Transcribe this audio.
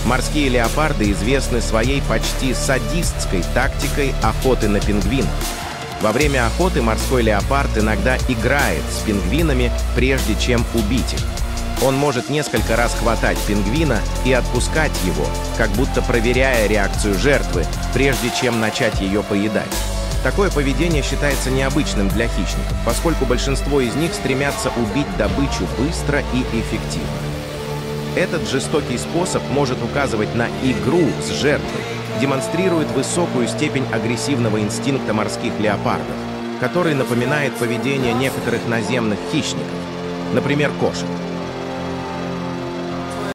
Морские леопарды известны своей почти садистской тактикой охоты на пингвинов. Во время охоты морской леопард иногда играет с пингвинами, прежде чем убить их. Он может несколько раз хватать пингвина и отпускать его, как будто проверяя реакцию жертвы, прежде чем начать ее поедать. Такое поведение считается необычным для хищников, поскольку большинство из них стремятся убить добычу быстро и эффективно. Этот жестокий способ может указывать на игру с жертвой, демонстрирует высокую степень агрессивного инстинкта морских леопардов, который напоминает поведение некоторых наземных хищников, например, кошек.